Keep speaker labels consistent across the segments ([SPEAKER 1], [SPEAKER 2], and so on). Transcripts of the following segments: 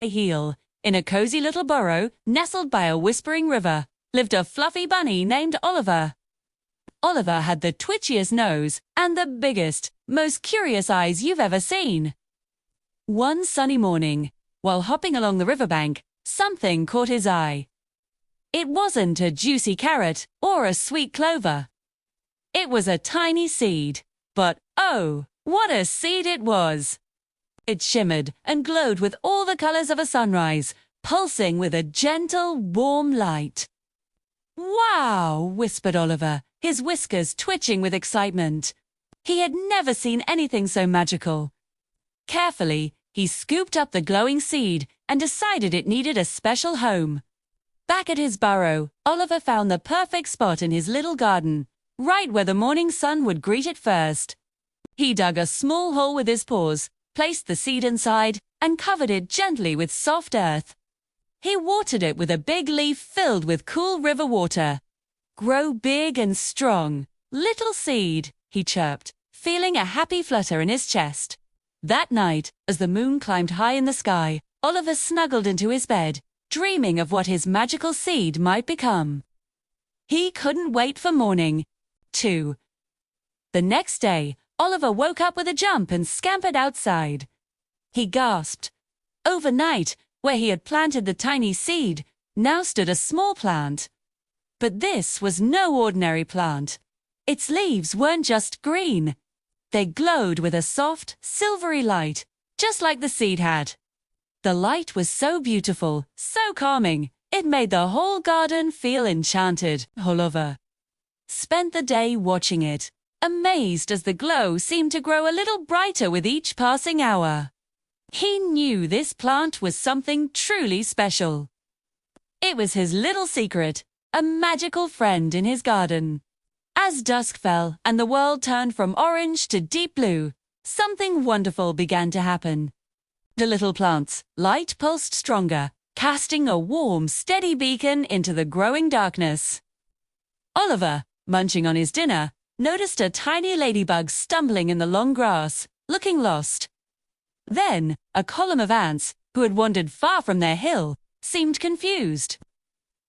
[SPEAKER 1] heel. In a cozy little burrow, nestled by a whispering river, lived a fluffy bunny named Oliver. Oliver had the twitchiest nose and the biggest, most curious eyes you've ever seen. One sunny morning, while hopping along the riverbank, something caught his eye. It wasn't a juicy carrot or a sweet clover. It was a tiny seed, but oh, what a seed it was! It shimmered and glowed with all the colors of a sunrise, pulsing with a gentle, warm light. "Wow!" whispered Oliver, his whiskers twitching with excitement. He had never seen anything so magical. Carefully, he scooped up the glowing seed and decided it needed a special home. Back at his burrow, Oliver found the perfect spot in his little garden, right where the morning sun would greet it first. He dug a small hole with his paws, placed the seed inside, and covered it gently with soft earth. He watered it with a big leaf filled with cool river water. "Grow big and strong, little seed," he chirped, feeling a happy flutter in his chest. That night, as the moon climbed high in the sky, Oliver snuggled into his bed, dreaming of what his magical seed might become. He couldn't wait for morning, too. The next day, Oliver woke up with a jump and scampered outside. He gasped. Overnight, where he had planted the tiny seed, now stood a small plant. But this was no ordinary plant. Its leaves weren't just green. They glowed with a soft, silvery light, just like the seed had. The light was so beautiful, so calming, it made the whole garden feel enchanted. Oliver spent the day watching it, amazed as the glow seemed to grow a little brighter with each passing hour. He knew this plant was something truly special. It was his little secret, a magical friend in his garden. As dusk fell and the world turned from orange to deep blue, something wonderful began to happen. The little plant's light pulsed stronger, casting a warm, steady beacon into the growing darkness. Oliver, munching on his dinner, noticed a tiny ladybug stumbling in the long grass, looking lost. Then, a column of ants, who had wandered far from their hill, seemed confused.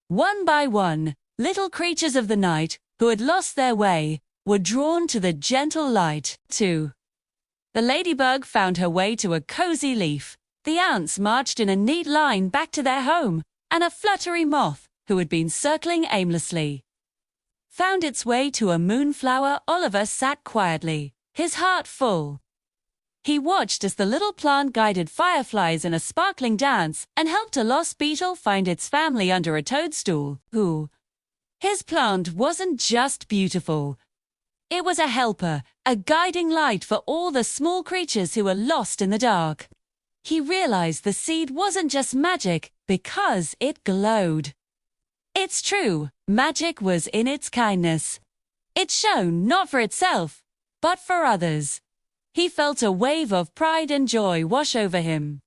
[SPEAKER 1] One by one, little creatures of the night, who had lost their way, were drawn to the gentle light, too. The ladybug found her way to a cozy leaf. The ants marched in a neat line back to their home, and a fluttery moth, who had been circling aimlessly, found its way to a moonflower. Oliver sat quietly, his heart full. He watched as the little plant guided fireflies in a sparkling dance and helped a lost beetle find its family under a toadstool. His plant wasn't just beautiful. It was a helper, a guiding light for all the small creatures who were lost in the dark. He realized the seed wasn't just magic because it glowed. It's true, magic was in its kindness. It shone not for itself, but for others. He felt a wave of pride and joy wash over him.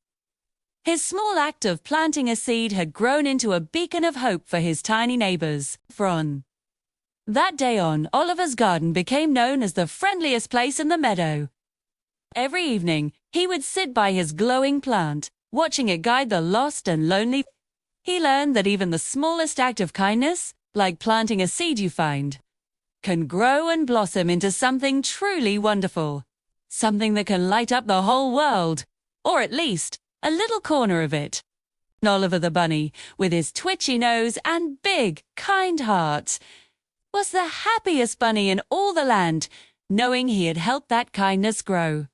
[SPEAKER 1] His small act of planting a seed had grown into a beacon of hope for his tiny neighbors. From that day on, Oliver's garden became known as the friendliest place in the meadow. Every evening, he would sit by his glowing plant, watching it guide the lost and lonely. He learned that even the smallest act of kindness, like planting a seed you find, can grow and blossom into something truly wonderful. Something that can light up the whole world, or at least a little corner of it. Oliver the bunny, with his twitchy nose and big, kind heart, was the happiest bunny in all the land, knowing he had helped that kindness grow.